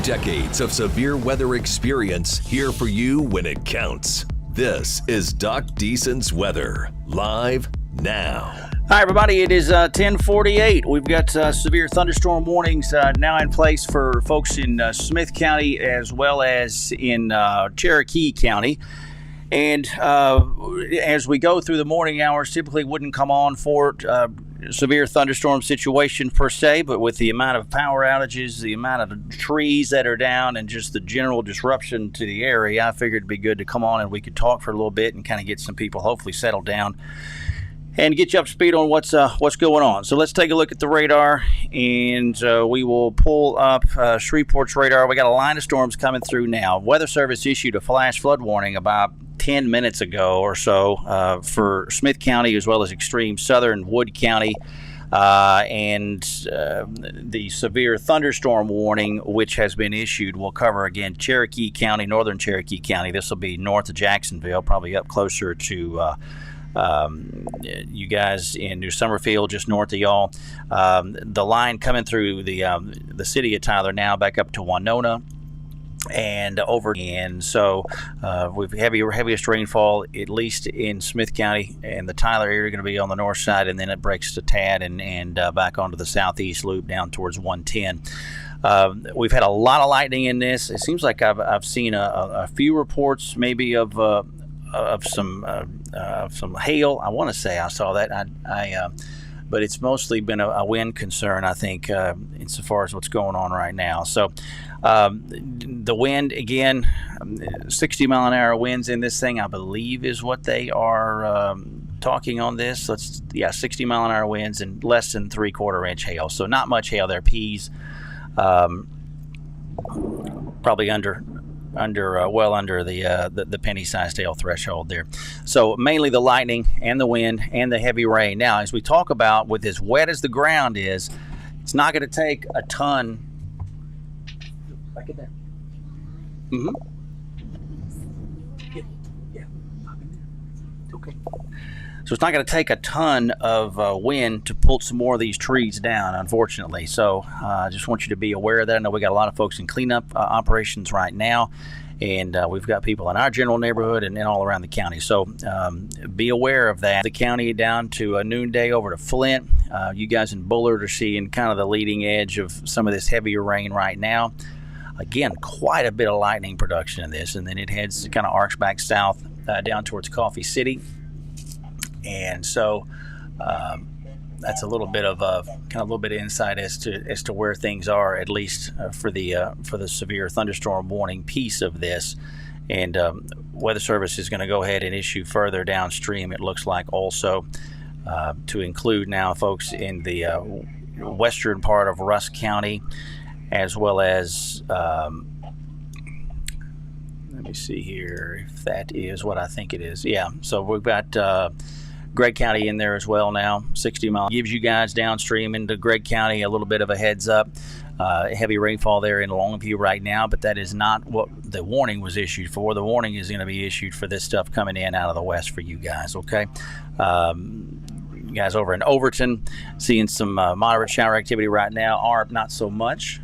decades of severe weather experience here for you when it counts. This is Doc Deason's Weather, live now. Hi, everybody. It is 10:48. We've got severe thunderstorm warnings now in place for folks in Smith County as well as in Cherokee County. And as we go through the morning hours, typically wouldn't come on for severe thunderstorm situation per se, but with the amount of power outages, the amount of trees that are down, and just the general disruption to the area, I figured it'd be good to come on and we could talk for a little bit and kind of get some people hopefully settled down and get you up to speed on what's going on. So let's take a look at the radar, and we will pull up Shreveport's radar. We got a line of storms coming through now. Weather Service issued a flash flood warning about 10 minutes ago or so for Smith County as well as extreme southern Wood County, and the severe thunderstorm warning which has been issued will cover again Cherokee County, northern Cherokee County. This will be north of Jacksonville, probably up closer to you guys in New Summerfield, just north of y'all. The line coming through the city of Tyler now back up to Winona and over, and so with heaviest rainfall at least in Smith County and the Tyler area going to be on the north side, and then it breaks to Tad and back onto the southeast loop down towards 110. We've had a lot of lightning in this. It seems like I've seen a few reports maybe of some hail. I want to say I saw that. But it's mostly been a wind concern, I think, insofar as what's going on right now. So the wind, again, 60 mile an hour winds in this thing, I believe, is what they are talking on this. 60 mile an hour winds and less than 3/4 inch hail. So not much hail there. Peas, probably well under the penny-sized hail threshold there. So mainly the lightning and the wind and the heavy rain. Now, as we talk about, with as wet as the ground is, it's not going to take a ton. Back in there. Yeah. Okay. So it's not going to take a ton of wind to pull some more of these trees down, unfortunately. So I just want you to be aware of that. I know we got a lot of folks in cleanup operations right now, and we've got people in our general neighborhood and all around the county. So be aware of that. The county down to noonday over to Flint. You guys in Bullard are seeing kind of the leading edge of some of this heavier rain right now. Again, quite a bit of lightning production in this, and then it heads kind of arcs back south down towards Coffee City. And so that's a little bit of insight as to where things are, at least for the severe thunderstorm warning piece of this. And Weather Service is going to go ahead and issue further downstream, it looks like, also to include now folks in the western part of Rusk County, as well as let me see here if that is what I think it is. Yeah, so we've got Gregg County in there as well now. 60 mile gives you guys downstream into Gregg County a little bit of a heads up. Heavy rainfall there in Longview right now, but that is not what the warning was issued for. The warning is going to be issued for this stuff coming in out of the west for you guys, okay? You guys over in Overton seeing some moderate shower activity right now. Arp, not so much.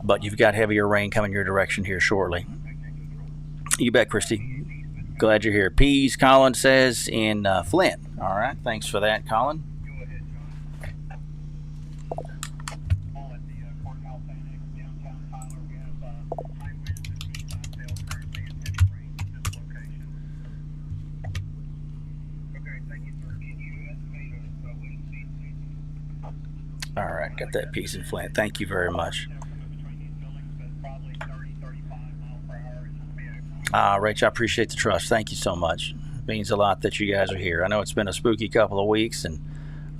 But you've got heavier rain coming your direction here shortly. You bet, Christy. Glad you're here. Peas, Colin says, in Flint. All right, thanks for that, Colin. All right, got that piece in Flint. Thank you very much. Rach, I appreciate the trust. Thank you so much. It means a lot that you guys are here. I know it's been a spooky couple of weeks, and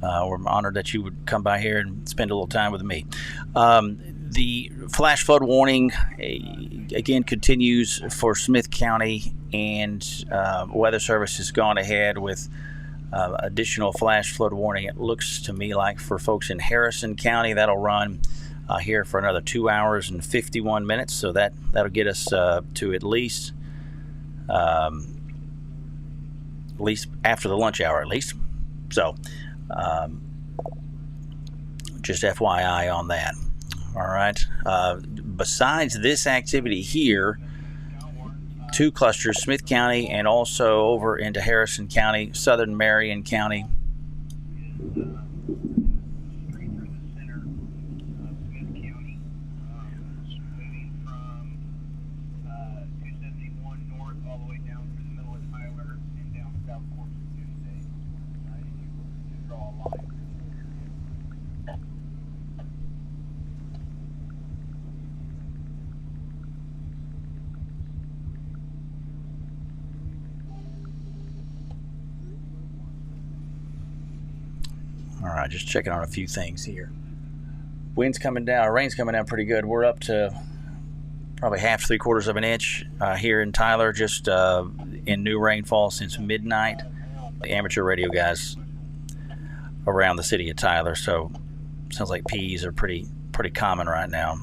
we're honored that you would come by here and spend a little time with me. The flash flood warning, again, continues for Smith County, and Weather Service has gone ahead with additional flash flood warning. It looks to me like for folks in Harrison County, that'll run here for another 2 hours and 51 minutes. So that'll get us to at least after the lunch hour, at least. So just FYI on that. All right. Besides this activity here, 2 clusters, Smith County and also over into Harrison County, southern Marion County. All right, just checking on a few things here. Wind's coming down, rain's coming down pretty good. We're up to probably half, 3/4 of an inch here in Tyler, just in new rainfall since midnight. The amateur radio guys around the city of Tyler, so sounds like P's are pretty common right now.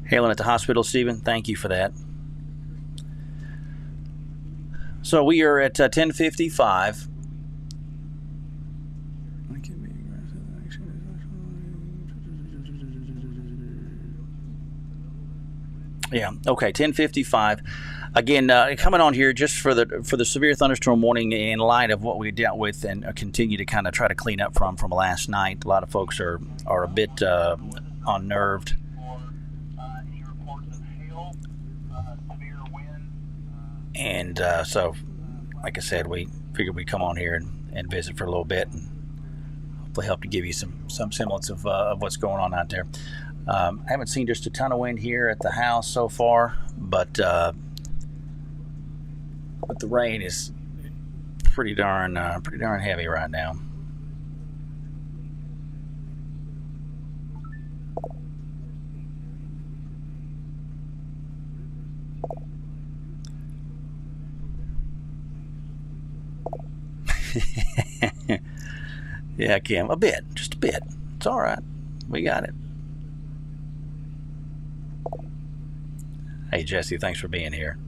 Hailing at the hospital, Stephen. Thank you for that. So we are at 10:55. Yeah. Okay. 10:55. Again, coming on here just for the severe thunderstorm warning in light of what we dealt with and continue to kind of try to clean up from last night. A lot of folks are a bit unnerved. And so, like I said, we figured we'd come on here and visit for a little bit and hopefully help to give you some semblance of what's going on out there. I haven't seen just a ton of wind here at the house so far, but the rain is pretty darn heavy right now. Yeah, Kim, just a bit. It's all right. We got it. Hey, Jesse, thanks for being here.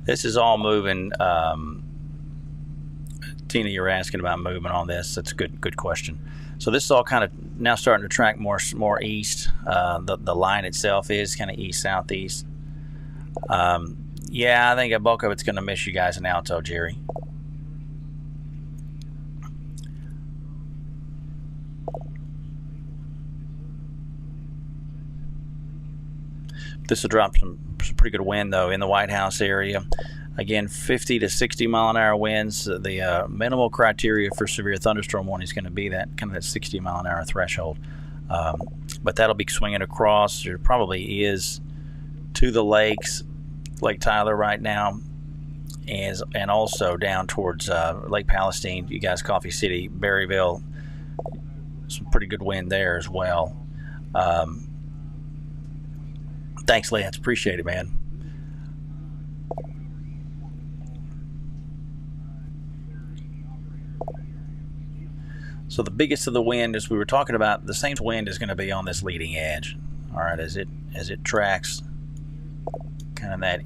This is all moving. Tina, you're asking about movement on this. That's a good question. So this is all kind of now starting to track more east. The line itself is kind of east-southeast. Yeah, I think a bulk of it's going to miss you guys in Alto, Jerry. This will drop some pretty good wind, though, in the White House area. Again, 50 to 60 mile an hour winds. The minimal criteria for severe thunderstorm warning is going to be that kind of that 60 mile an hour threshold. But that'll be swinging across. There probably is to the lakes, Lake Tyler right now, and also down towards Lake Palestine. You guys, Coffee City, Berryville, some pretty good wind there as well. Thanks, Lance. Appreciate it, man. So the biggest of the wind, as we were talking about, the same wind is going to be on this leading edge. All right, as it tracks kind of that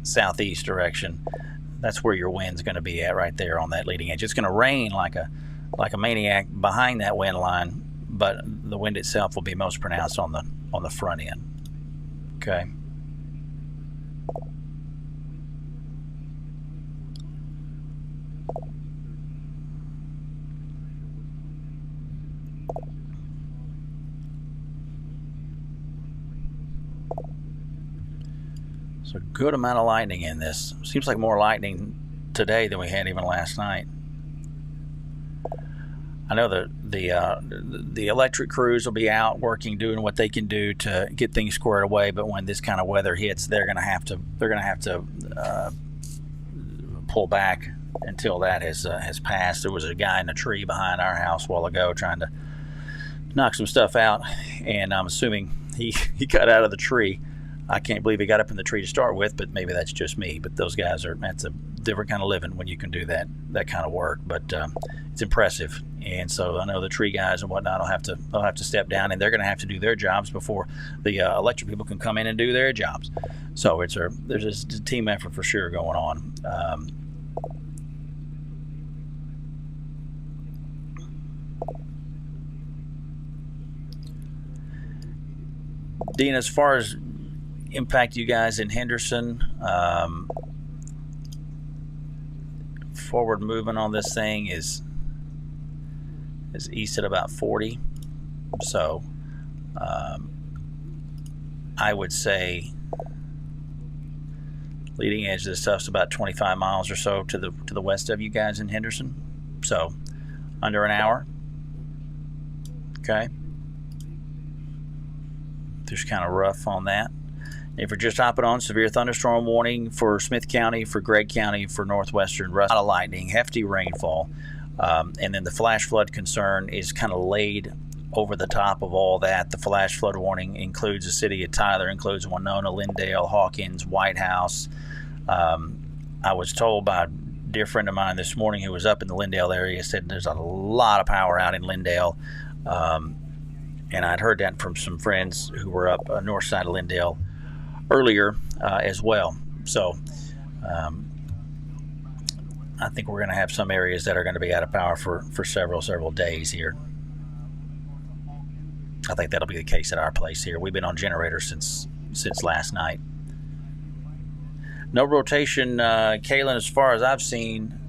southeast direction, that's where your wind's going to be at right there on that leading edge. It's going to rain like a maniac behind that wind line, but the wind itself will be most pronounced on the front end. Okay. So a good amount of lightning in this. Seems like more lightning today than we had even last night. I know the electric crews will be out working, doing what they can do to get things squared away. But when this kind of weather hits, they're going to have to pull back until that has passed. There was a guy in a tree behind our house a while ago trying to knock some stuff out, and I'm assuming he got out of the tree. I can't believe he got up in the tree to start with, but maybe that's just me. But those guys that's a different kind of living when you can do that kind of work. But it's impressive. And so I know the tree guys and whatnot they'll have to step down, and they're going to have to do their jobs before the electric people can come in and do their jobs. So there's a team effort for sure going on. Dean, as far as impact you guys in Henderson, forward movement on this thing is east at about 40. So I would say leading edge of this stuff's about 25 miles or so to the west of you guys in Henderson. So under an hour. Okay. Just kind of rough on that. If you're just hopping on, severe thunderstorm warning for Smith County, for Gregg County, for northwestern. A lot of lightning, hefty rainfall, and then the flash flood concern is kind of laid over the top of all that. The flash flood warning includes the city of Tyler, includes Winona, Lindale, Hawkins, White House. I was told by a dear friend of mine this morning who was up in the Lindale area, said there's a lot of power out in Lindale. And I'd heard that from some friends who were up north side of Lindale earlier as well. So I think we're going to have some areas that are going to be out of power for several days here. I think that'll be the case at our place here. We've been on generators since last night. No rotation, Kaylin, as far as I've seen,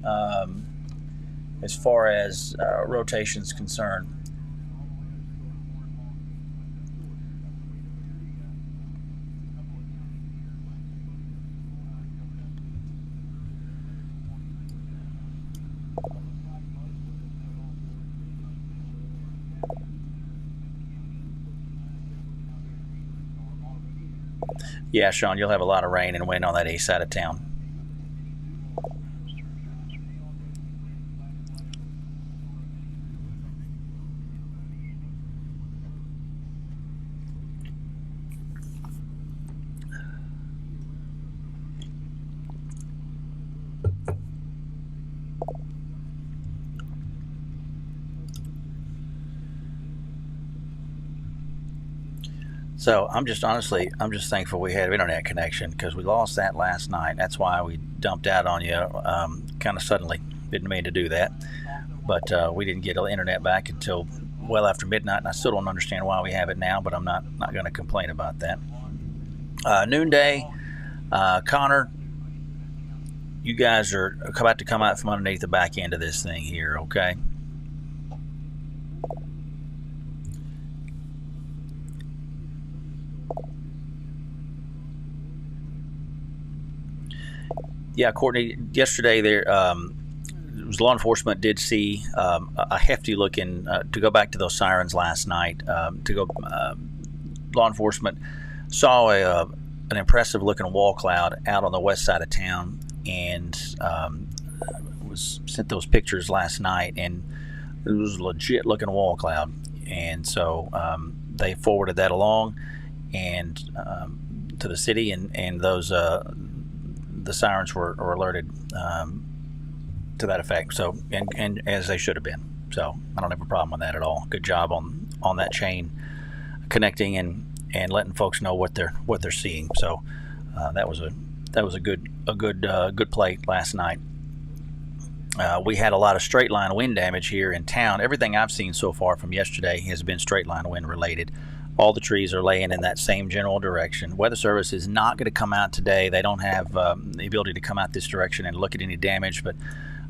as far as rotation's concerned. Yeah, Sean, you'll have a lot of rain and wind on that east side of town. So I'm just thankful we have internet connection, because we lost that last night. That's why we dumped out on you kind of suddenly. Didn't mean to do that, but we didn't get internet back until well after midnight, and I still don't understand why we have it now, but I'm not going to complain about that. Noonday, Connor, you guys are about to come out from underneath the back end of this thing here, okay? Yeah, Courtney, yesterday there was law enforcement did see a hefty looking, to go back to those sirens last night, law enforcement saw an impressive looking wall cloud out on the west side of town, and was sent those pictures last night, and it was a legit looking wall cloud. And so they forwarded that along and to the city, and those the sirens were alerted to that effect. So and as they should have been. So I don't have a problem with that at all. Good job on that chain connecting and letting folks know what they're seeing. So that was a good play last night. We had a lot of straight line wind damage here in town. Everything I've seen so far from yesterday has been straight line wind related. All the trees are laying in that same general direction. Weather Service is not going to come out today. They don't have the ability to come out this direction and look at any damage, but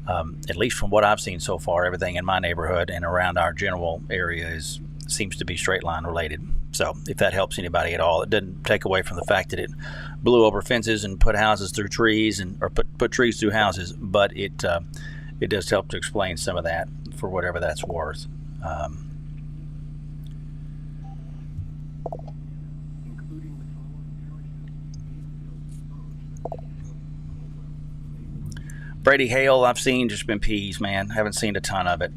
at least from what I've seen so far, everything in my neighborhood and around our general area seems to be straight line related. So if that helps anybody at all, it doesn't take away from the fact that it blew over fences and put houses through trees, or put trees through houses, but it does help to explain some of that for whatever that's worth. Brady hail I've seen just been peas, man. Haven't seen a ton of it.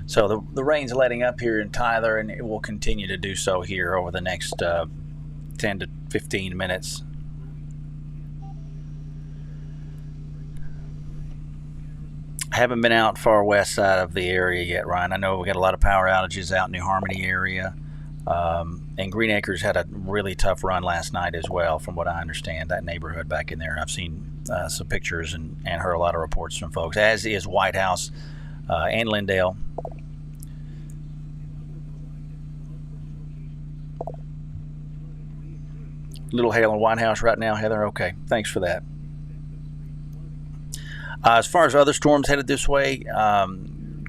So the rain's letting up here in Tyler, and it will continue to do so here over the next 10 to 15 minutes. Haven't been out far west side of the area yet, Ryan. I know we got a lot of power outages out in New Harmony area. And Green Acres had a really tough run last night as well, from what I understand, that neighborhood back in there. I've seen some pictures and heard a lot of reports from folks, as is White House and Lindale. Little hail in White House right now, Heather. Okay, thanks for that. As far as other storms headed this way,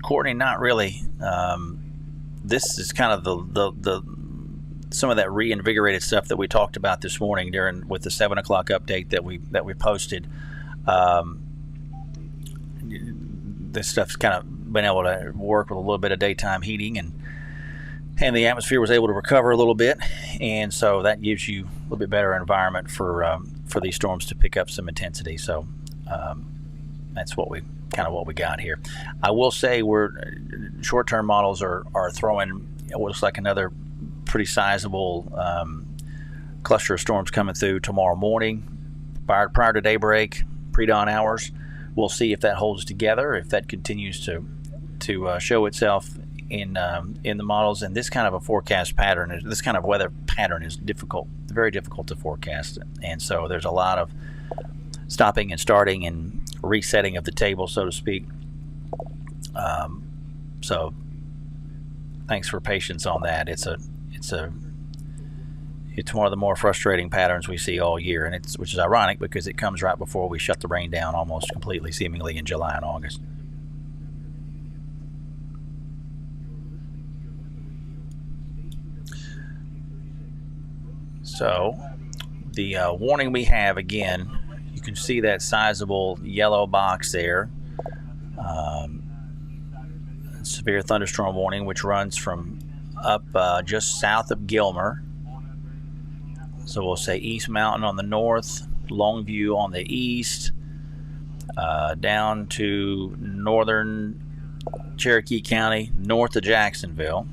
Courtney, not really. This is kind of the some of that reinvigorated stuff that we talked about this morning with the 7 o'clock update that we posted. This stuff's kind of been able to work with a little bit of daytime heating, and the atmosphere was able to recover a little bit, and so that gives you a little bit better environment for these storms to pick up some intensity. So that's what we got here. I will say short-term models are throwing what looks like another pretty sizable cluster of storms coming through tomorrow morning, prior to daybreak, pre-dawn hours. We'll see if that holds together, if that continues to show itself in the models. And this kind of a forecast pattern, this kind of weather pattern is very difficult to forecast. And so there's a lot of stopping and starting and resetting of the table, so to speak. So thanks for patience on that. It's one of the more frustrating patterns we see all year, and which is ironic because it comes right before we shut the rain down almost completely, seemingly in July and August. So the warning we have, again, you can see that sizable yellow box there. Severe thunderstorm warning, which runs from up just south of Gilmer. So we'll say East Mountain on the north, Longview on the east, down to northern Cherokee County, north of Jacksonville.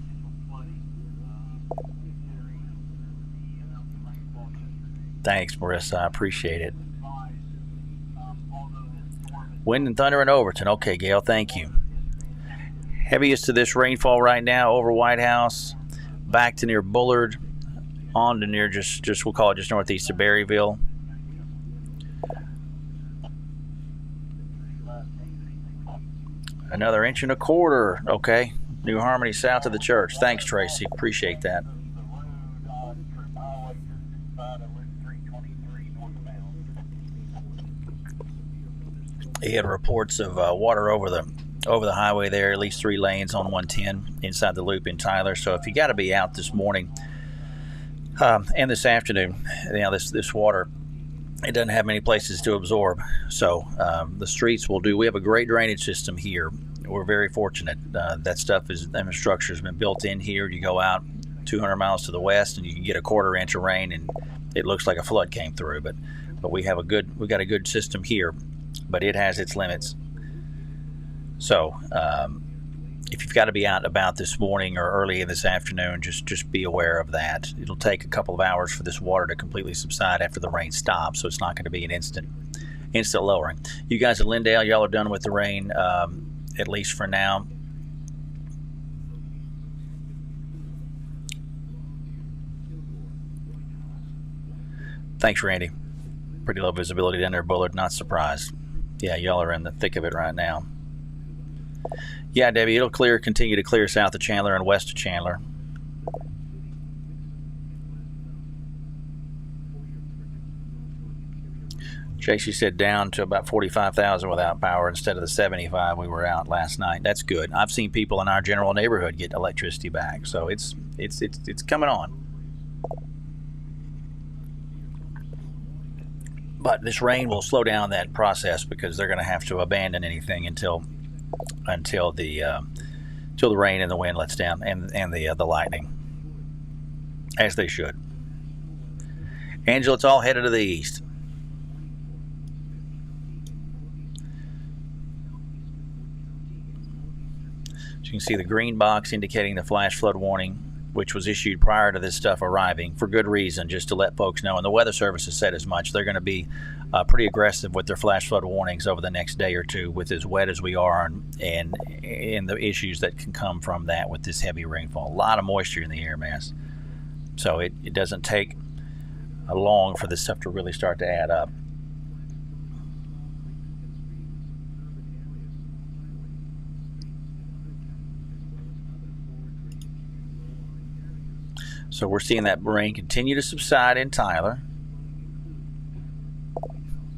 Thanks, Marissa. I appreciate it. Wind and thunder in Overton. Okay, Gail, thank you. Heaviest to this rainfall right now over White House, back to near Bullard, on to near just we'll call it just northeast of Berryville. Another 1.25 inches. Okay, New Harmony south of the church. Thanks, Tracy. Appreciate that. He had reports of water over the highway there, at least 3 lanes on 110 inside the loop in Tyler. So if you got to be out this morning and this afternoon, this water, it doesn't have many places to absorb. So the streets will do. We have a great drainage system here. We're very fortunate. That infrastructure has been built in here. You go out 200 miles to the west and you can get a 1/4 inch of rain and it looks like a flood came through. But we got a good system here, but it has its limits. So if you've got to be out and about this morning or early in this afternoon, just be aware of that. It'll take a couple of hours for this water to completely subside after the rain stops, so it's not going to be an instant lowering. You guys at Lindale, y'all are done with the rain, at least for now. Thanks, Randy. Pretty low visibility down there, Bullard. Not surprised. Yeah, y'all are in the thick of it right now. Yeah, Debbie, it'll continue to clear south of Chandler and west of Chandler. Tracy said down to about 45,000 without power instead of the 75 we were out last night. That's good. I've seen people in our general neighborhood get electricity back, so it's coming on. But this rain will slow down that process because they're going to have to abandon anything until the rain and the wind lets down and the lightning, as they should. Angela, it's all headed to the east. So you can see the green box indicating the flash flood warning which was issued prior to this stuff arriving for good reason, just to let folks know. And the Weather Service has said as much. They're going to be pretty aggressive with their flash flood warnings over the next day or two with as wet as we are and the issues that can come from that with this heavy rainfall. A lot of moisture in the air mass. So it doesn't take long for this stuff to really start to add up. So we're seeing that rain continue to subside in Tyler.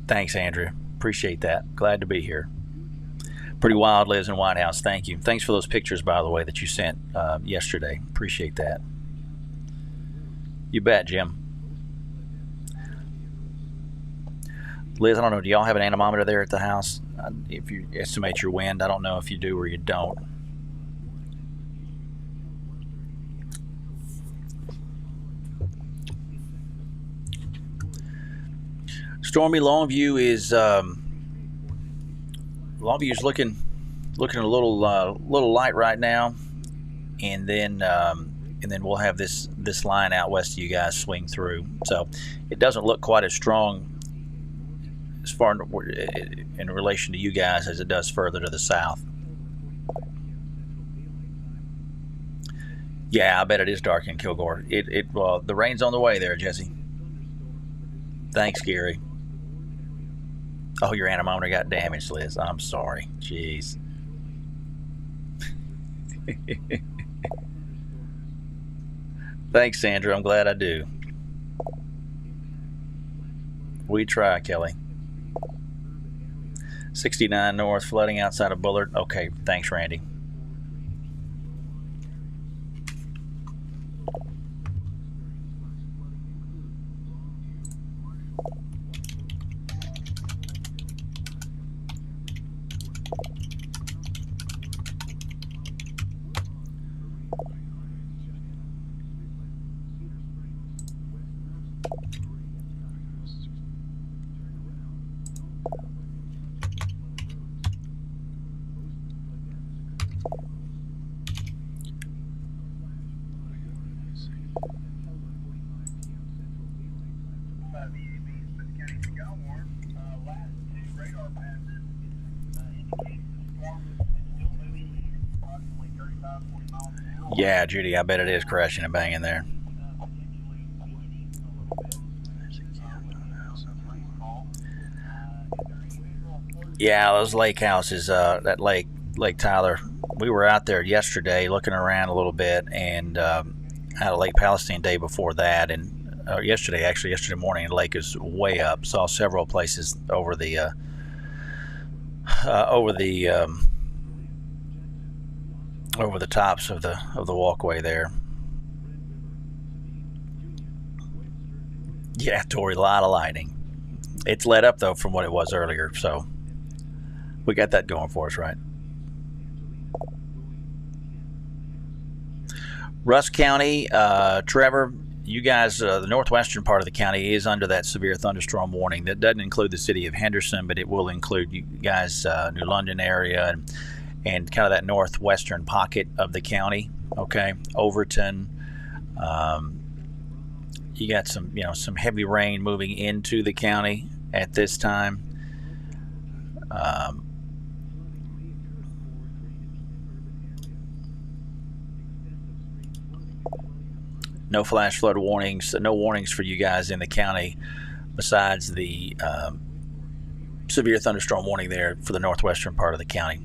Thanks, Andrew. Appreciate that. Glad to be here. Pretty wild, Liz in White House. Thank you. Thanks for those pictures, by the way, that you sent yesterday. Appreciate that. You bet, Jim. Liz, I don't know. Do y'all have an anemometer there at the house? If you estimate your wind, I don't know if you do or you don't. Stormy Longview is looking a little light right now, and then we'll have this line out west of you guys swing through. So it doesn't look quite as strong as far in relation to you guys as it does further to the south. Yeah, I bet it is dark in Kilgore. The rain's on the way there, Jesse. Thanks, Gary. Oh, your anemometer got damaged, Liz. I'm sorry. Jeez. Thanks, Sandra. I'm glad I do. We try, Kelly. 69 north, flooding outside of Bullard. Okay, thanks, Randy. Yeah, Judy, I bet it is crashing and banging there. Yeah, those lake houses, that Lake Tyler, we were out there yesterday looking around a little bit, and had a Lake Palestine day before that, and yesterday morning, the lake is way up. Saw several places over the tops of the walkway there. Yeah, Tori, a lot of lightning. It's let up though from what it was earlier, so we got that going for us, right? Rusk County, Trevor, you guys, the northwestern part of the county is under that severe thunderstorm warning. That doesn't include the city of Henderson, but it will include you guys, New London area, and kind of that northwestern pocket of the county. Okay, Overton. You got some heavy rain moving into the county at this time. No flash flood warnings, no warnings for you guys in the county besides the severe thunderstorm warning there for the northwestern part of the county.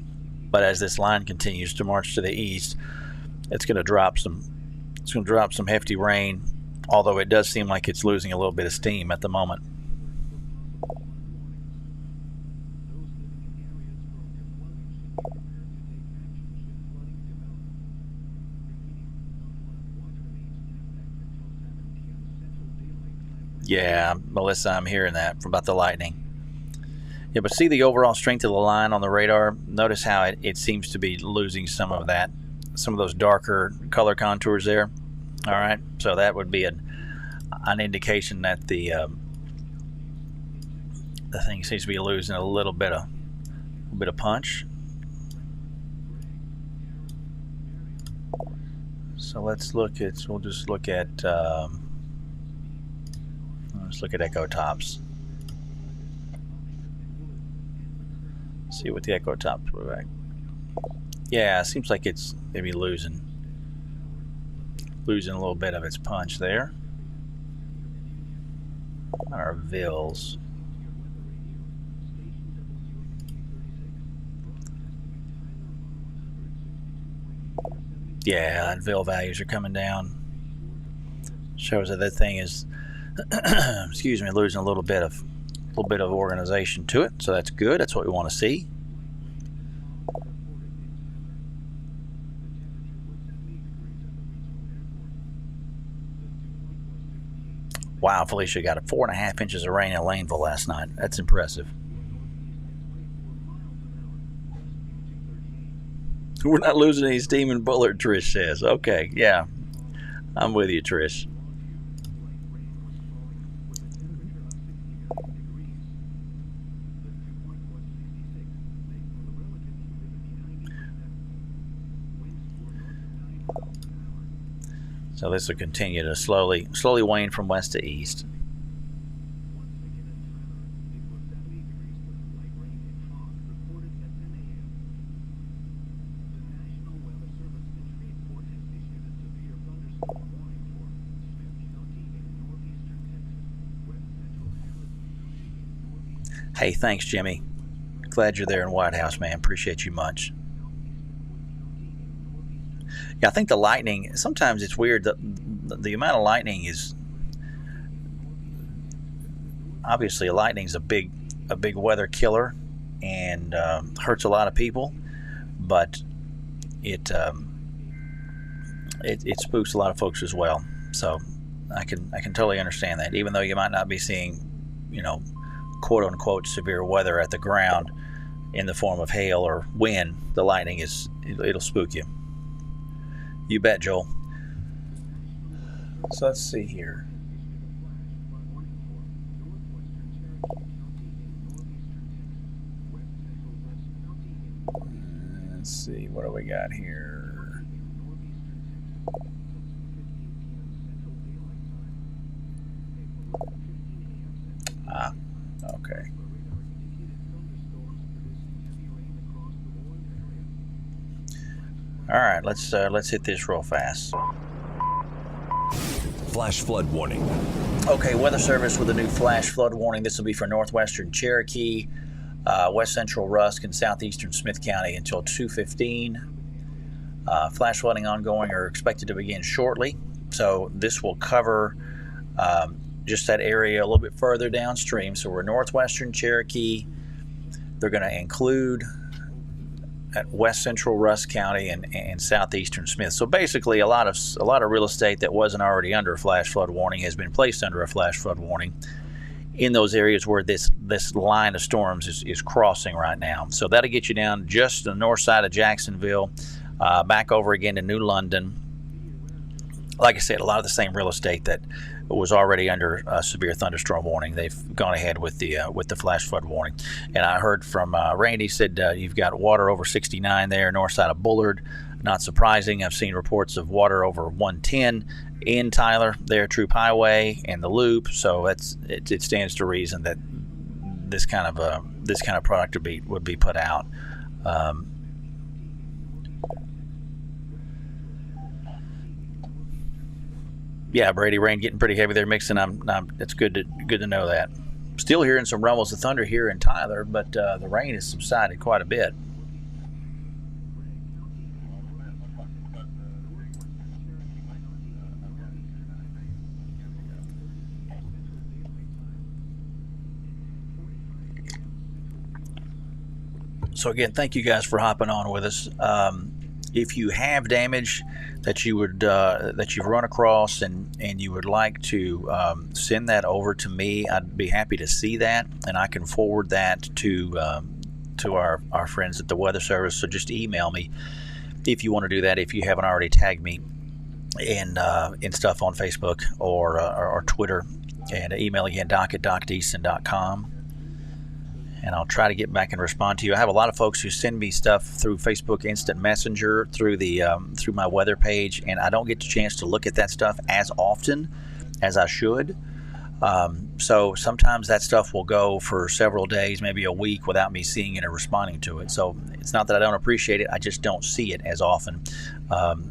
But as this line continues to march to the east, it's going to drop some hefty rain, although it does seem like it's losing a little bit of steam at the moment. Yeah, Melissa, I'm hearing that about the lightning. Yeah, but see the overall strength of the line on the radar? Notice how it seems to be losing some of those darker color contours there. All right, so that would be an indication that the thing seems to be losing a little bit of punch. So let's look at. We'll just look at. Let's look at echo tops. See what the echo tops were like. Yeah, it seems like it's maybe losing a little bit of its punch there. Our Vills. Yeah, Vil values are coming down. Shows that thing is, excuse me, losing a little bit of organization to it. So that's good. That's what we want to see. Wow, Felicia got 4.5 inches of rain in Laneville last night. That's impressive. We're not losing any steam in Bullard, Trish says. Okay, yeah. I'm with you, Trish. So this will continue to slowly wane from west to east. Hey, thanks, Jimmy. Glad you're there in White House, man. Appreciate you much. Yeah, I think the lightning, sometimes it's weird that the amount of lightning is, obviously lightning's a big weather killer and hurts a lot of people, but it spooks a lot of folks as well. So I can totally understand that, even though you might not be seeing, quote unquote severe weather at the ground in the form of hail or wind, the lightning it'll spook you. You bet, Joel. So let's see here. Let's see, what do we got here? Okay. All right, let's hit this real fast. Flash flood warning. Okay, Weather Service with a new flash flood warning. This will be for northwestern Cherokee, west central Rusk, and southeastern Smith County until 2:15. Flash flooding ongoing or expected to begin shortly. So this will cover just that area a little bit further downstream. So we're northwestern Cherokee. They're going to include at west central Rusk County and southeastern Smith. So basically, a lot of real estate that wasn't already under a flash flood warning has been placed under a flash flood warning in those areas where this line of storms is crossing right now. So that'll get you down just the north side of Jacksonville, back over again to New London. Like I said, a lot of the same real estate that was already under a severe thunderstorm warning, they've gone ahead with the flash flood warning. And I heard from Randy said you've got water over 69 there, north side of Bullard. Not surprising. I've seen reports of water over 110 in Tyler, there Troop Highway and the Loop. So it stands to reason that this kind of product would be put out. Yeah, Brady, rain getting pretty heavy there, mixing. It's good to know that. Still hearing some rumbles of thunder here in Tyler, but the rain has subsided quite a bit. So again, thank you guys for hopping on with us. If you have damage that you've run across and you would like to send that over to me, I'd be happy to see that, and I can forward that to our friends at the Weather Service. So just email me if you want to do that, if you haven't already tagged me in stuff on Facebook or Twitter. And email again, doc@docdeason.com. and I'll try to get back and respond to you. I have a lot of folks who send me stuff through Facebook Instant Messenger, through the through my weather page, and I don't get the chance to look at that stuff as often as I should. So sometimes that stuff will go for several days, maybe a week, without me seeing it or responding to it. So it's not that I don't appreciate it, I just don't see it as often.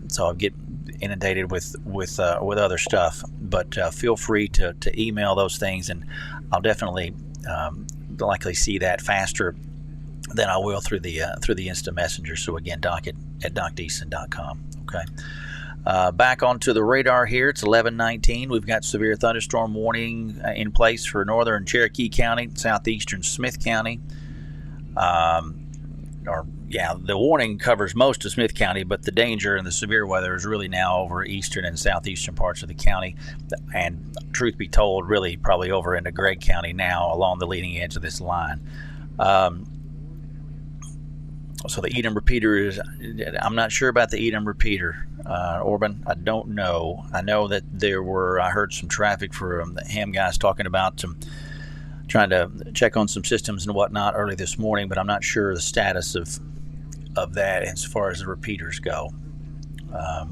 So I get inundated with other stuff. But feel free to email those things, and I'll definitely likely see that faster than I will through the instant messenger. So again, doc at docdeason.com. Okay. Back onto the radar here. It's 11:19. We've got severe thunderstorm warning in place for northern Cherokee County, southeastern Smith County. The warning covers most of Smith County, but the danger and the severe weather is really now over eastern and southeastern parts of the county, and truth be told, really probably over into Gregg County now along the leading edge of this line. So the Edom repeater is, I'm not sure about the Edom repeater, Orban. I don't know. I know that I heard some traffic for the ham guys talking about trying to check on some systems and whatnot early this morning, but I'm not sure the status of that as far as the repeaters go. I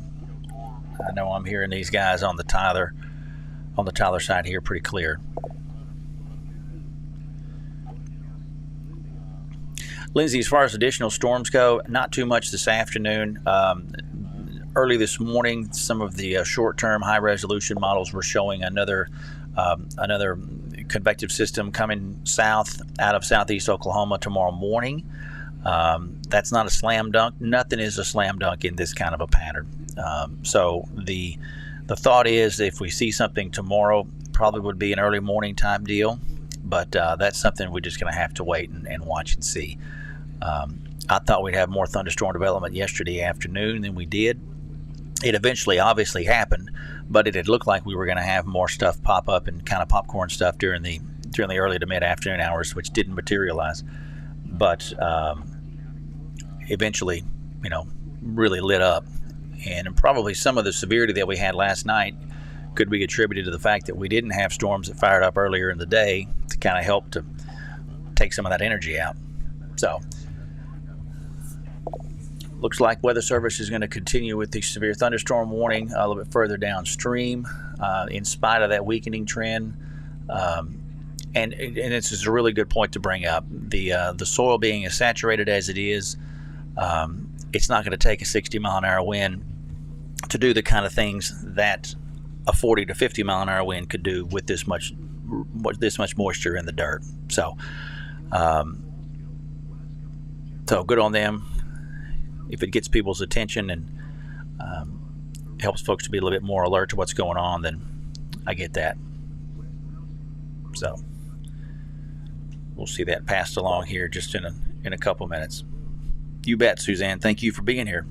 know I'm hearing these guys on the Tyler side here pretty clear. Lindsay, as far as additional storms go, not too much this afternoon. Early this morning, some of the short-term high-resolution models were showing another convective system coming south out of southeast Oklahoma tomorrow morning. That's not a slam dunk. Nothing is a slam dunk in this kind of a pattern. So the thought is, if we see something tomorrow, probably would be an early morning type deal. But that's something we're just going to have to wait and watch and see. I thought we'd have more thunderstorm development yesterday afternoon than we did. It eventually obviously happened, but it had looked like we were going to have more stuff pop up and kind of popcorn stuff during the early to mid-afternoon hours, which didn't materialize. But eventually, really lit up. And probably some of the severity that we had last night could be attributed to the fact that we didn't have storms that fired up earlier in the day to kind of help to take some of that energy out. So looks like Weather Service is going to continue with the severe thunderstorm warning a little bit further downstream, in spite of that weakening trend. And this is a really good point to bring up. The soil being as saturated as it is, it's not going to take a 60-mile-an-hour wind to do the kind of things that a 40 to 50-mile-an-hour wind could do with this much moisture in the dirt. So good on them. If it gets people's attention and helps folks to be a little bit more alert to what's going on, then I get that. So we'll see that passed along here just in a couple minutes. You bet, Suzanne. Thank you for being here.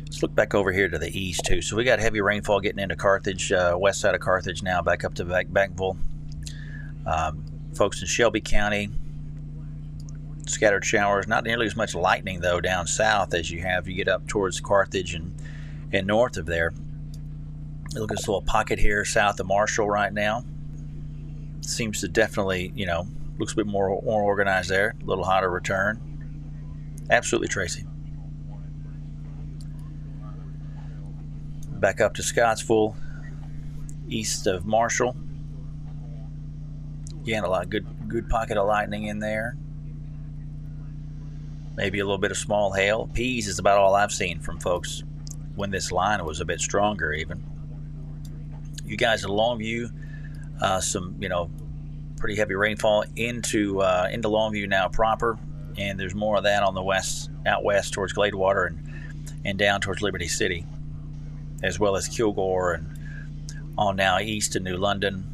Let's look back over here to the east too. So we got heavy rainfall getting into Carthage, west side of Carthage now, back up to Backville. Folks in Shelby County, scattered showers. Not nearly as much lightning though down south as you get up towards Carthage and north of there. Look at this little pocket here south of Marshall right now. Seems to definitely, looks a bit more organized there. A little hotter return. Absolutely, Tracy. Back up to Scottsville, east of Marshall. Again, a lot of good pocket of lightning in there. Maybe a little bit of small hail. Peas is about all I've seen from folks when this line was a bit stronger even. You guys in Longview, some, pretty heavy rainfall into Longview now proper, and there's more of that on the out west towards Gladewater and down towards Liberty City, as well as Kilgore and on now east to New London.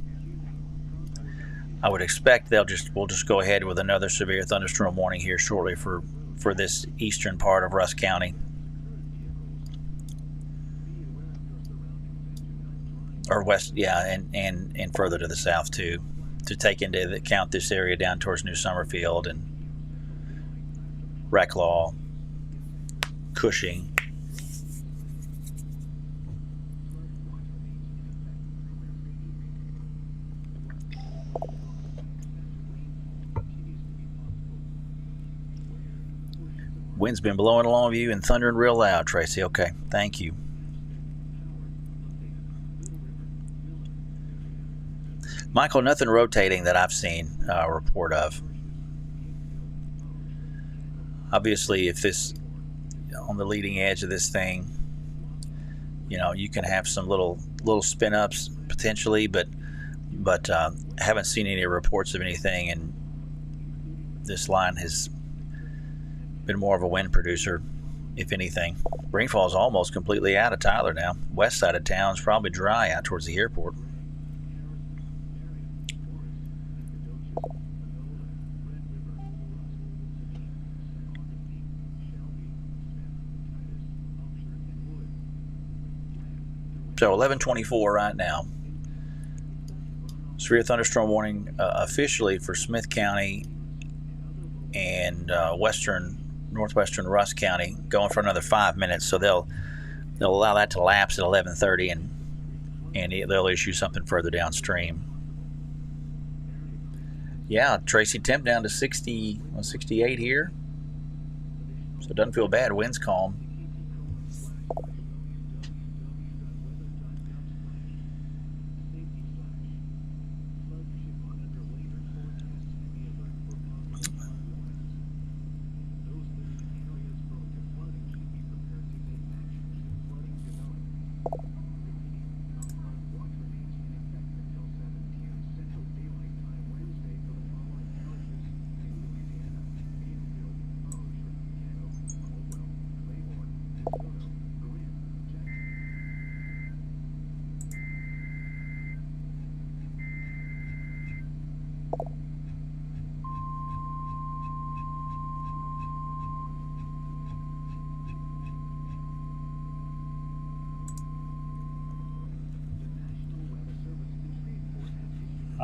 I would expect we'll just go ahead with another severe thunderstorm warning here shortly for this eastern part of Rusk County. Or west, yeah, and further to the south too, to take into account this area down towards New Summerfield and Racklaw, Cushing, Wind's been blowing along you and thundering real loud, Tracy. Okay, thank you. Michael, nothing rotating that I've seen a report of. Obviously, if this on the leading edge of this thing, you can have some little spin ups potentially, but haven't seen any reports of anything, and this line has been more of a wind producer, if anything. Rainfall is almost completely out of Tyler now. West side of town is probably dry out towards the airport. So 11:24 right now. Severe thunderstorm warning officially for Smith County and northwestern Rusk County, going for another 5 minutes. So they'll allow that to lapse at 11:30, and they'll issue something further downstream. Yeah, Tracy, temp down to 68 here. So it doesn't feel bad. Wind's calm.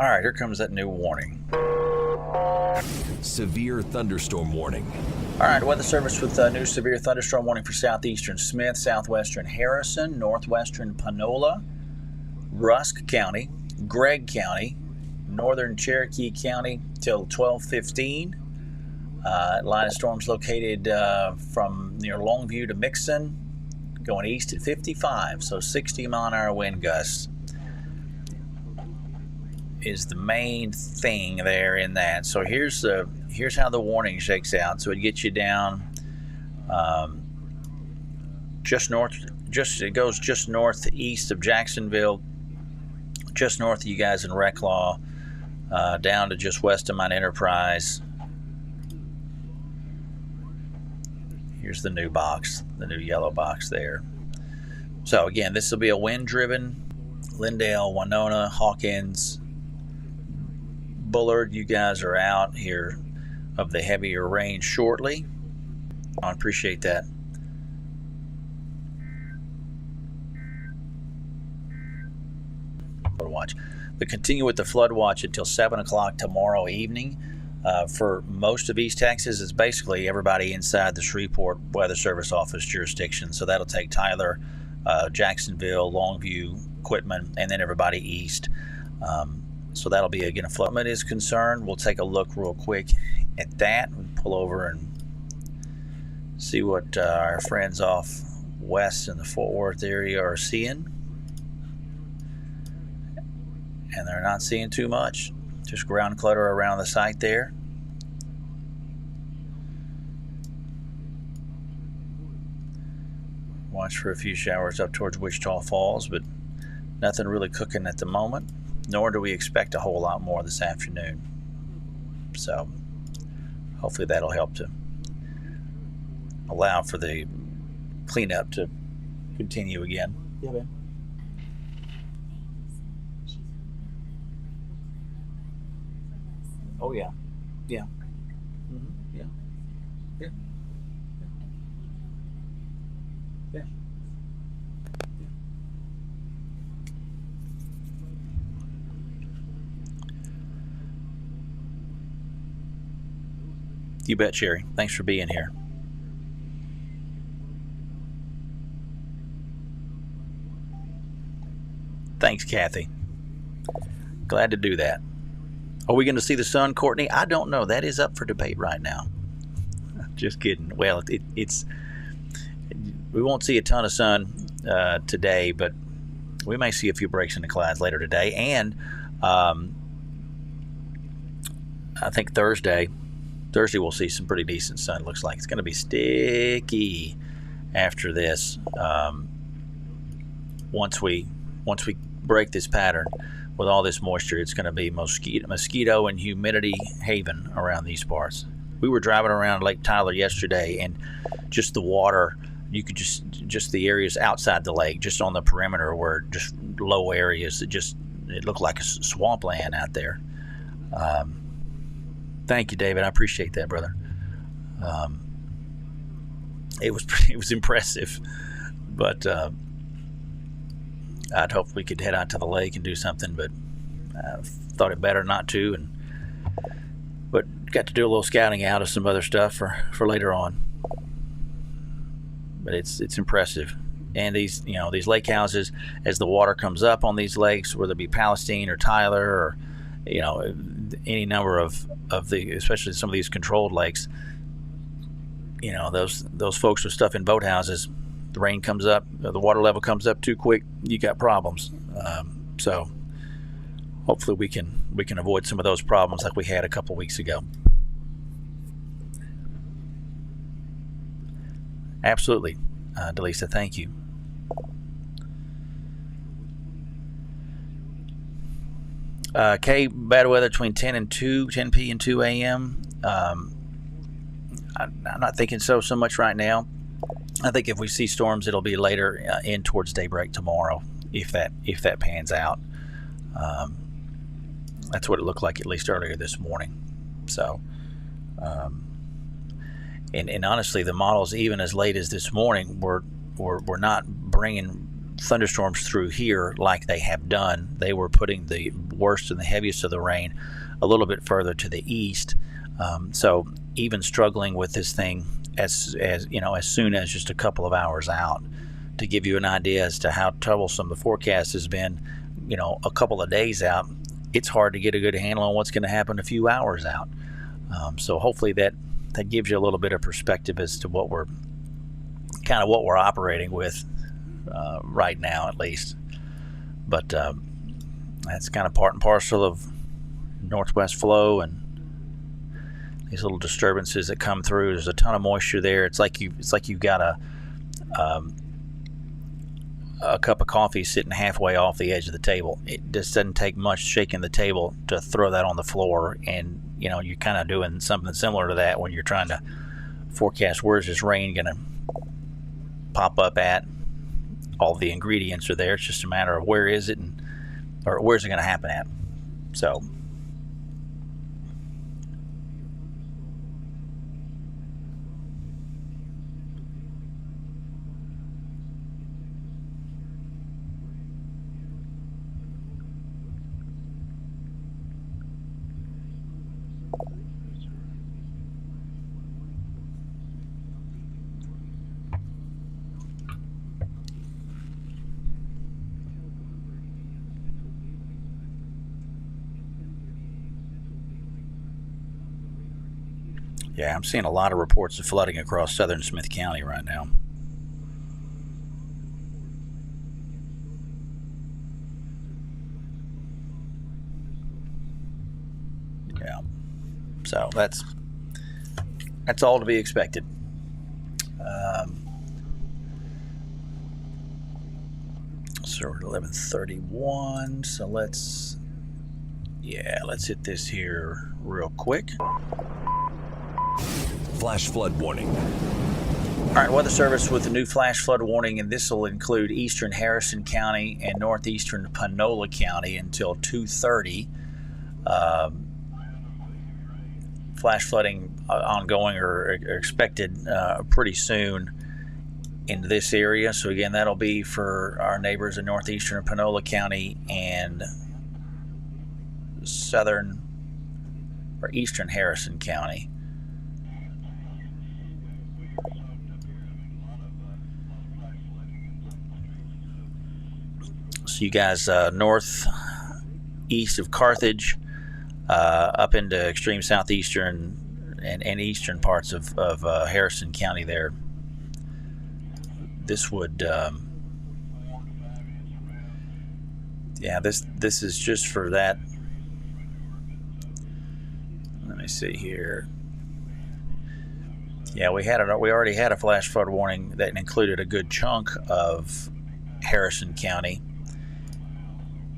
All right, here comes that new warning. Severe thunderstorm warning. All right, Weather Service with a new severe thunderstorm warning for southeastern Smith, southwestern Harrison, northwestern Panola, Rusk County, Gregg County, northern Cherokee County till 12:15. Line of storms located from near Longview to Mixon, going east at 55, so 60-mile-an-hour wind gusts is the main thing there in that. So here's how the warning shakes out. So it gets you down it goes just northeast of Jacksonville, just north of you guys in Reclaw, down to just west of Mount Enterprise. Here's the new box, the new yellow box there. So again, this will be a wind-driven Lindale, Winona, Hawkins, Bullard. You guys are out here of the heavier rain shortly. I appreciate that. Watch. We continue with the flood watch until 7 o'clock tomorrow evening. For most of East Texas, it's basically everybody inside the Shreveport Weather Service office jurisdiction. So that'll take Tyler, Jacksonville, Longview, Quitman, and then everybody east. So that'll be, again, a flood is concerned. We'll take a look real quick at that. We'll pull over and see what our friends off west in the Fort Worth area are seeing. And they're not seeing too much. Just ground clutter around the site there. Watch for a few showers up towards Wichita Falls, but nothing really cooking at the moment. Nor do we expect a whole lot more this afternoon. So hopefully that'll help to allow for the cleanup to continue again. Yeah, man. Oh, yeah. Yeah. Mm-hmm. Yeah. Yeah. Yeah. You bet, Sherry. Thanks for being here. Thanks, Kathy. Glad to do that. Are we going to see the sun, Courtney? I don't know. That is up for debate right now. Just kidding. Well, it's we won't see a ton of sun today, but we may see a few breaks in the clouds later today. And I think Thursday we'll see some pretty decent sun. Looks like it's going to be sticky after this. Once we break this pattern with all this moisture, it's going to be mosquito and humidity haven around these parts. We were driving around Lake Tyler yesterday, and just the water, you could just the areas outside the lake, just on the perimeter, were just low areas that it looked like a swampland out there. Thank you, David. I appreciate that, brother. It was impressive, but I'd hoped we could head out to the lake and do something, but I thought it better not to, but got to do a little scouting out of some other stuff for later on. But it's impressive. And these lake houses, as the water comes up on these lakes, whether it be Palestine or Tyler or any number of the, especially some of these controlled lakes, those folks with stuff in boathouses, the rain comes up, the water level comes up too quick, you got problems. So hopefully we can avoid some of those problems like we had a couple weeks ago. Absolutely, Delisa, thank you. Bad weather between 10 p and 2 a.m. I'm not thinking so much right now. I think if we see storms, it'll be later in towards daybreak tomorrow, if that pans out. That's what it looked like, at least earlier this morning. So, and honestly, the models, even as late as this morning, were not bringing thunderstorms through here like they have done. They were putting the worst and the heaviest of the rain a little bit further to the east. So even struggling with this thing as soon as just a couple of hours out, to give you an idea as to how troublesome the forecast has been, a couple of days out, it's hard to get a good handle on what's going to happen a few hours out. So hopefully that gives you a little bit of perspective as to what we're operating with right now, at least. But that's kind of part and parcel of northwest flow and these little disturbances that come through. There's a ton of moisture there. It's like you've got a cup of coffee sitting halfway off the edge of the table. It just doesn't take much shaking the table to throw that on the floor, and you're kind of doing something similar to that when you're trying to forecast where's this rain going to pop up at. All the ingredients are there. It's just a matter of where is it or where's it going to happen at. So yeah, I'm seeing a lot of reports of flooding across southern Smith County right now. Yeah, so that's all to be expected. So we're at 11:31. So let's hit this here real quick. Flash flood warning. All right, Weather Service with a new flash flood warning, and this will include eastern Harrison County and northeastern Panola County until 2:30. Flash flooding ongoing or expected pretty soon in this area. So again, that'll be for our neighbors in northeastern Panola County and southern or eastern Harrison County. So you guys northeast of Carthage, up into extreme southeastern and eastern parts of Harrison County there. This would, yeah, this is just for that. Let me see here. Yeah, we already had a flash flood warning that included a good chunk of Harrison County,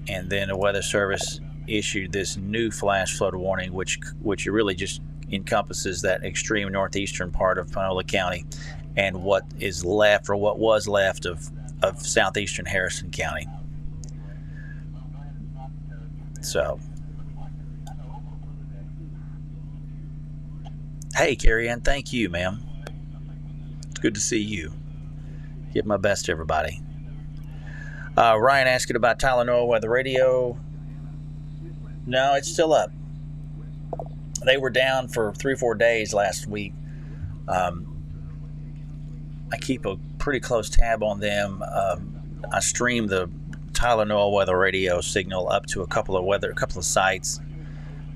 and then the Weather Service issued this new flash flood warning, which really just encompasses that extreme northeastern part of Panola County and what is left, or what was left, of southeastern Harrison County. So, hey, Carrie Ann, thank you, ma'am. It's good to see you. Give my best to everybody. Ryan asking about Tyler NOAA Weather Radio. No, it's still up. They were down for 3 or 4 days last week. I keep a pretty close tab on them. I stream the Tyler NOAA Weather Radio signal up to a couple of sites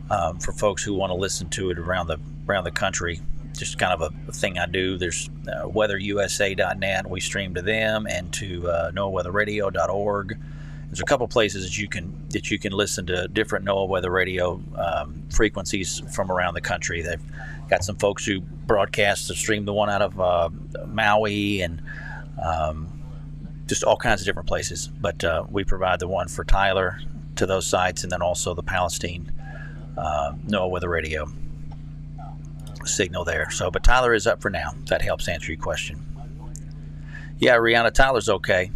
for folks who want to listen to it around the country. Just kind of a thing I do. There's weatherusa.net. We stream to them, and to NOAAweatherradio.org. There's a couple places that you can listen to different NOAA Weather Radio frequencies from around the country. They've got some folks who broadcast to stream the one out of Maui, and just all kinds of different places. But we provide the one for Tyler to those sites, and then also the Palestine NOAA Weather Radio signal there. So, but Tyler is up for now. If that helps answer your question. Yeah, Rihanna, Tyler's okay.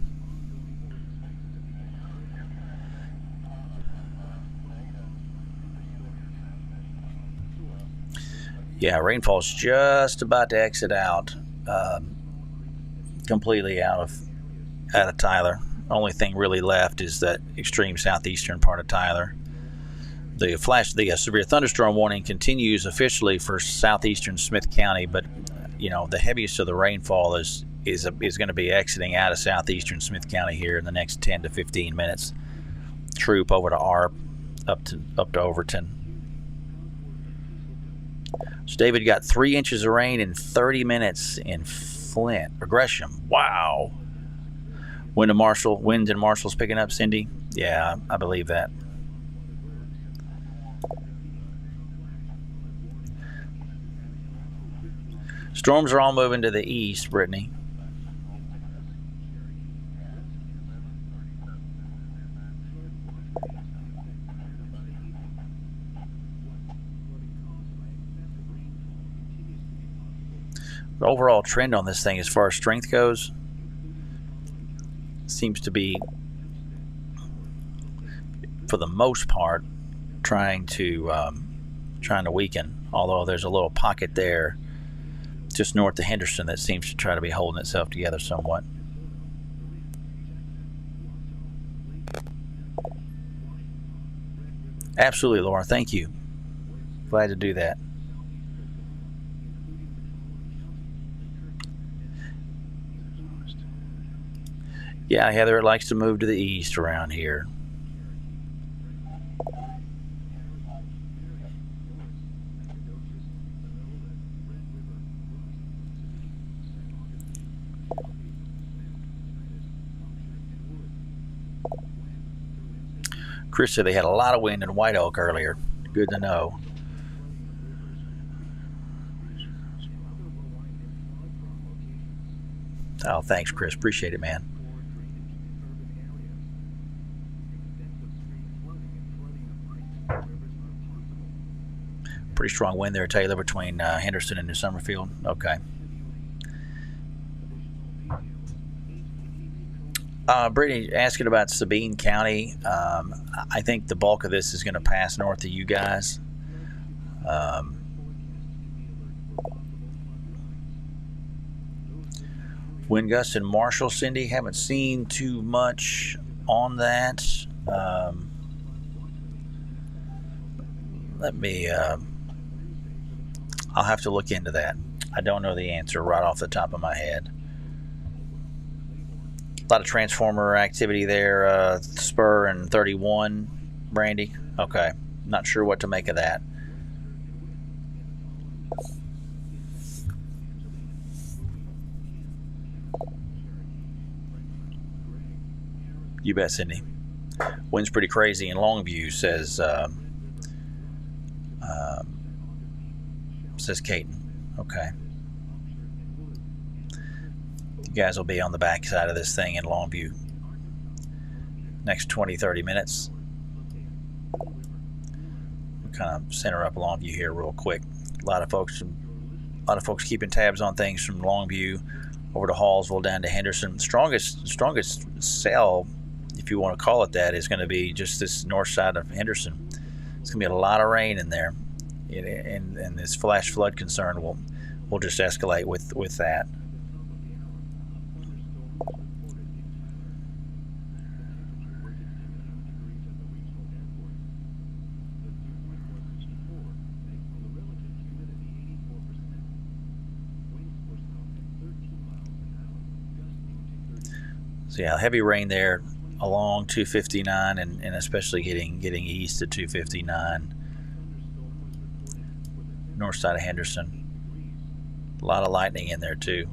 Yeah, rainfall's just about to exit out, completely out of Tyler. Only thing really left is that extreme southeastern part of Tyler. The severe thunderstorm warning continues officially for southeastern Smith County, but the heaviest of the rainfall is going to be exiting out of southeastern Smith County here in the next 10 to 15 minutes. Troop over to ARP, up to Overton. So David got 3 inches of rain in 30 minutes in Flint or Gresham. Wow. Wind in Marshall's picking up, Cindy. Yeah, I believe that. Storms are all moving to the east, Brittany. The overall trend on this thing as far as strength goes seems to be, for the most part, trying to weaken, although there's a little pocket there just north of Henderson that seems to try to be holding itself together somewhat. Absolutely, Laura. Thank you. Glad to do that. Yeah, Heather likes to move to the east around here. Chris said they had a lot of wind in White Oak earlier. Good to know. Oh, thanks, Chris. Appreciate it, man. Pretty strong wind there, Taylor, between Henderson and New Summerfield. Okay. Brittany asking about Sabine County. I think the bulk of this is going to pass north of you guys. Wind gusts in Marshall, Cindy, haven't seen too much on that. I'll have to look into that. I don't know the answer right off the top of my head. A lot of transformer activity there, Spur and 31, Brandy. Okay, not sure what to make of that. You bet, Cindy. Wind's pretty crazy in Longview, says Caton. Okay. You guys will be on the back side of this thing in Longview next 20-30 minutes. We'll kind of center up Longview here real quick. A lot of folks keeping tabs on things from Longview over to Hallsville down to Henderson. Strongest cell, if you want to call it that, is going to be just this north side of Henderson. It's going to be a lot of rain in there, and this flash flood concern will just escalate with that. So yeah, heavy rain there along 259 and especially getting east of 259. North side of Henderson. A lot of lightning in there too.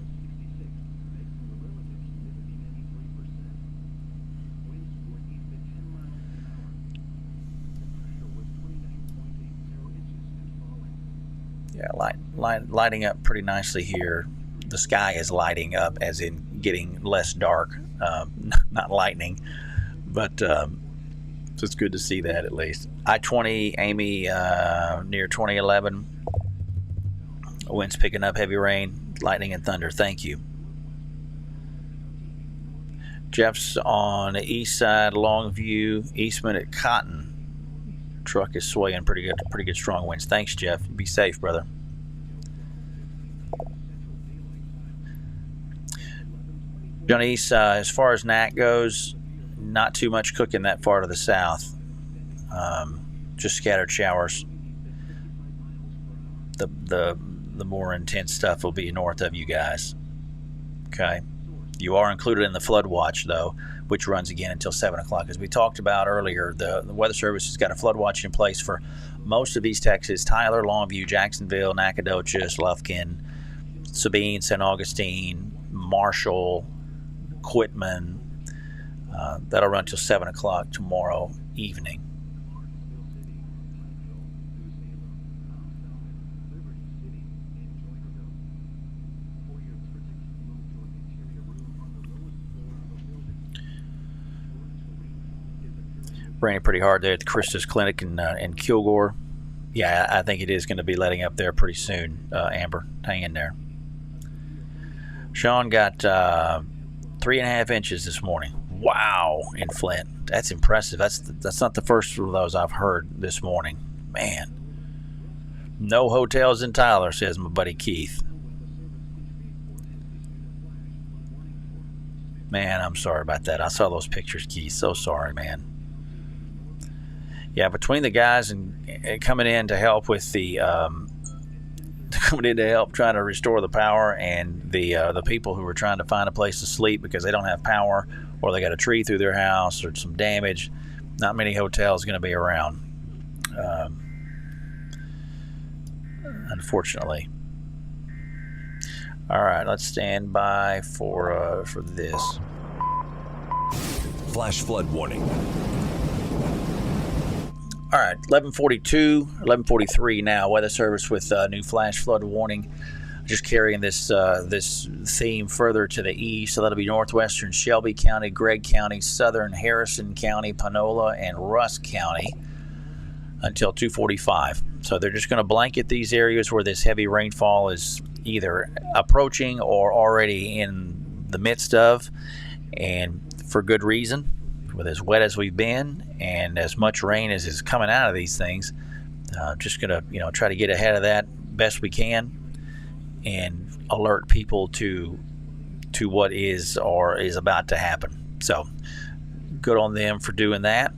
Yeah, lighting up pretty nicely here. The sky is lighting up, as in getting less dark, not lightning, but so it's good to see that at least. I-20, Amy, near 2011. Winds picking up, heavy rain, lightning and thunder. Thank you. Jeff's on the east side, Longview, Eastman at Cotton. Truck is swaying pretty good strong winds. Thanks, Jeff. Be safe, brother. On the east side, as far as Nat goes, not too much cooking that far to the south. Just scattered showers. The more intense stuff will be north of you guys. Okay. You are included in the flood watch, though, which runs again until 7 o'clock. As we talked about earlier, the Weather Service has got a flood watch in place for most of East Texas: Tyler, Longview, Jacksonville, Nacogdoches, Lufkin, Sabine, St. Augustine, Marshall, Quitman. That'll run till 7 o'clock tomorrow evening. Raining pretty hard there at the Christus Clinic in Kilgore. Yeah, I think it is going to be letting up there pretty soon, Amber. Hang in there. Sean got 3.5 inches this morning. Wow, in Flint. That's impressive. That's not the first of those I've heard this morning. Man. No hotels in Tyler, says my buddy Keith. Man, I'm sorry about that. I saw those pictures, Keith. So sorry, man. Yeah, between the guys and coming in to help with the trying to restore the power, and the people who are trying to find a place to sleep because they don't have power, or they got a tree through their house or some damage, not many hotels going to be around, unfortunately. All right, let's stand by for this. Flash flood warning. All right, 11:43 now. Weather Service with new flash flood warning. Just carrying this theme further to the east. So that'll be northwestern Shelby County, Gregg County, southern Harrison County, Panola, and Rusk County until 2:45. So they're just going to blanket these areas where this heavy rainfall is either approaching or already in the midst of, and for good reason. With as wet as we've been and as much rain as is coming out of these things, just gonna try to get ahead of that best we can and alert people to what is or is about to happen. So good on them for doing that.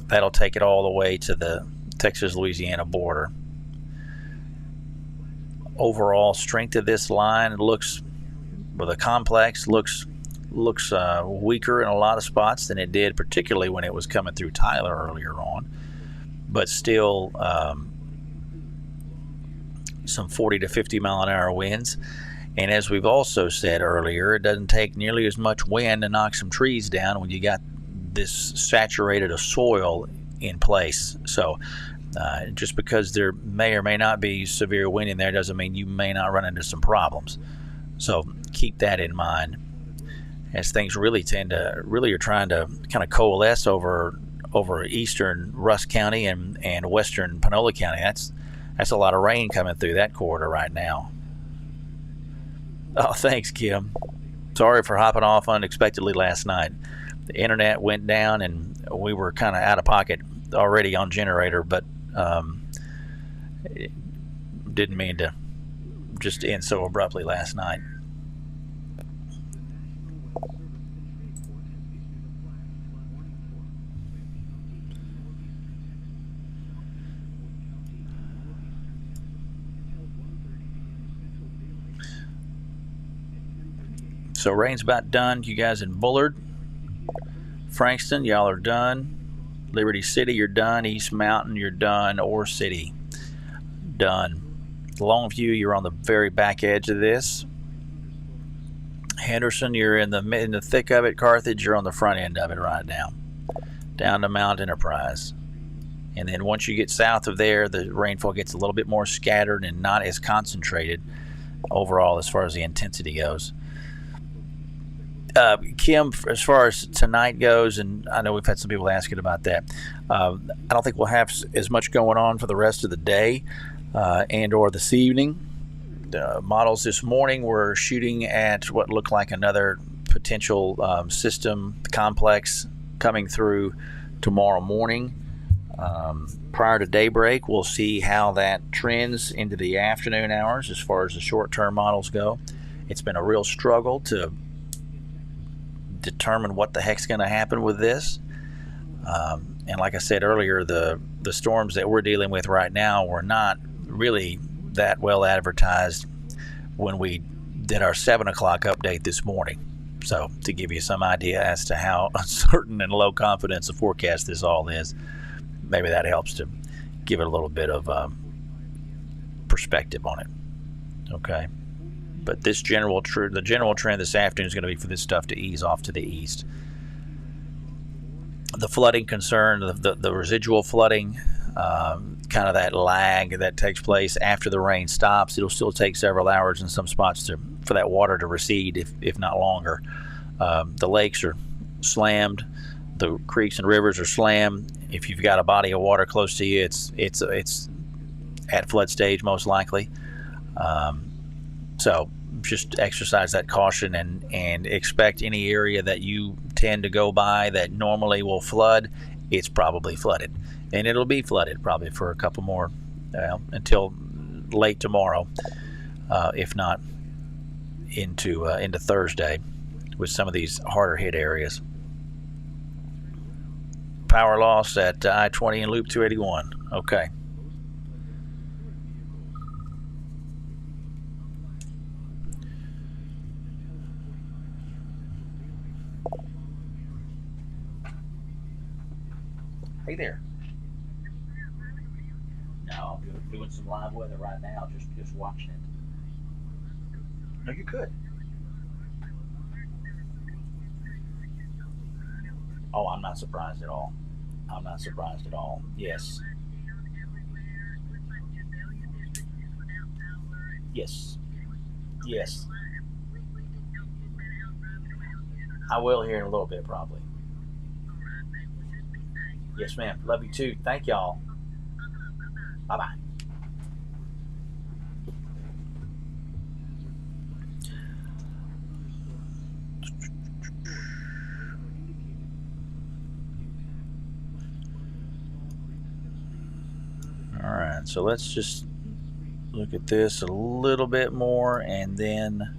That'll take it all the way to the Texas-Louisiana border. Overall strength of this line looks weaker in a lot of spots than it did, particularly when it was coming through Tyler earlier on, but still some 40 to 50 mile an hour winds. And as we've also said earlier, it doesn't take nearly as much wind to knock some trees down when you got this saturated a soil in place. So just because there may or may not be severe wind in there doesn't mean you may not run into some problems. So keep that in mind as things really are trying to kind of coalesce over eastern Rusk County and western Panola County. That's a lot of rain coming through that corridor right now. Oh, thanks, Kim. Sorry for hopping off unexpectedly last night. The internet went down and we were kind of out of pocket already on generator, but didn't mean to just end so abruptly last night. So rain's about done. You guys in Bullard, Frankston, y'all are done. Liberty City, you're done. East Mountain, you're done. Ore City, done. Longview, you're on the very back edge of this. Henderson, you're in the thick of it. Carthage, you're on the front end of it right now. Down to Mount Enterprise. And then once you get south of there, the rainfall gets a little bit more scattered and not as concentrated overall as far as the intensity goes. Kim, as far as tonight goes, and I know we've had some people asking about that, I don't think we'll have as much going on for the rest of the day and or this evening. The models this morning were shooting at what looked like another potential system complex coming through tomorrow morning. Prior to daybreak, we'll see how that trends into the afternoon hours as far as the short-term models go. It's been a real struggle to determine what the heck's going to happen with this. And like I said earlier, the storms that we're dealing with right now were not really that well advertised when we did our 7 o'clock update this morning. So to give you some idea as to how uncertain and low confidence the forecast this all is, maybe that helps to give it a little bit of perspective on it. Okay. But the general trend this afternoon is going to be for this stuff to ease off to the east. The flooding concern, the residual flooding, kind of that lag that takes place after the rain stops. It'll still take several hours in some spots for that water to recede, if not longer. The lakes are slammed. The creeks and rivers are slammed. If you've got a body of water close to you, it's at flood stage most likely. So just exercise that caution and expect any area that you tend to go by that normally will flood, it's probably flooded. And it'll be flooded probably for a couple more, until late tomorrow, if not into Thursday with some of these harder hit areas. Power loss at I-20 and Loop 281. Okay. Hey there. No, I'm doing some live weather right now, just watching it. No, you could. Oh, I'm not surprised at all. I'm not surprised at all. Yes. Yes. Yes. I will here in a little bit, probably. Yes, ma'am. Love you too. Thank y'all. Bye-bye. All right, so let's just look at this a little bit more, and then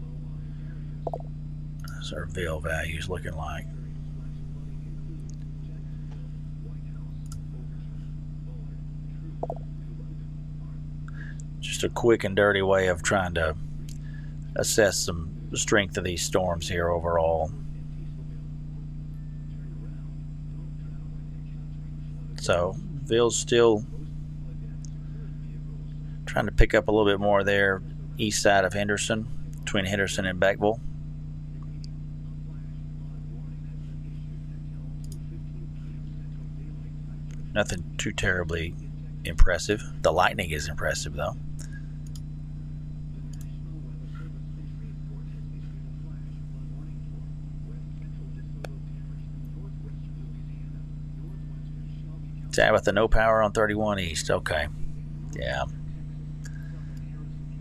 what's our veil values looking like? Just a quick and dirty way of trying to assess some strength of these storms here overall. So Ville's still trying to pick up a little bit more there east side of Henderson, between Henderson and Beckville. Nothing too terribly impressive. The lightning is impressive, though. How about the no power on 31 East? Okay. Yeah.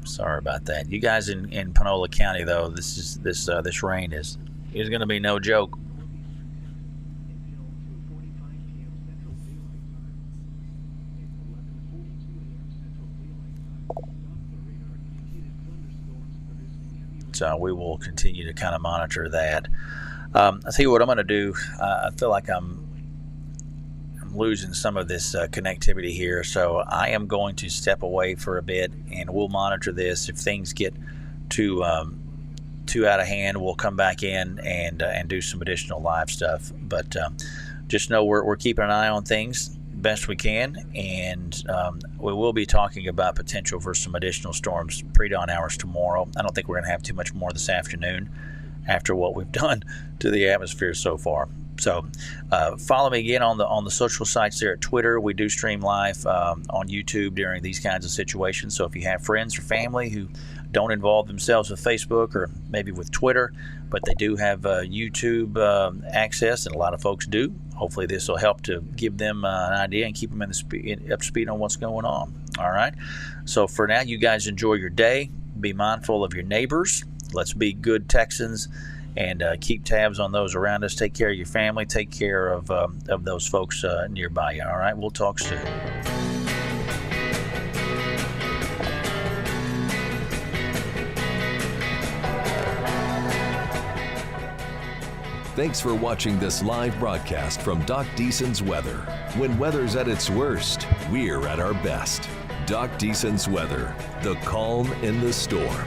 Sorry about that. You guys in Panola County, though, this rain is going to be no joke. So we will continue to kind of monitor that. I'll tell you what I'm going to do. I feel like I'm losing some of this connectivity here, so I am going to step away for a bit, and we'll monitor this. If things get too out of hand, we'll come back in and do some additional live stuff. But just know we're keeping an eye on things best we can, and we will be talking about potential for some additional storms pre-dawn hours tomorrow. I don't think we're going to have too much more this afternoon after what we've done to the atmosphere so far. So follow me again on the social sites there at Twitter. We do stream live on YouTube during these kinds of situations. So if you have friends or family who don't involve themselves with Facebook or maybe with Twitter, but they do have YouTube access, and a lot of folks do, hopefully this will help to give them an idea and keep them up to speed on what's going on. All right. So for now, you guys enjoy your day. Be mindful of your neighbors. Let's be good Texans. And keep tabs on those around us. Take care of your family. Take care of those folks nearby you. All right, we'll talk soon. Thanks for watching this live broadcast from Doc Deason's Weather. When weather's at its worst, we're at our best. Doc Deason's Weather, the calm in the storm.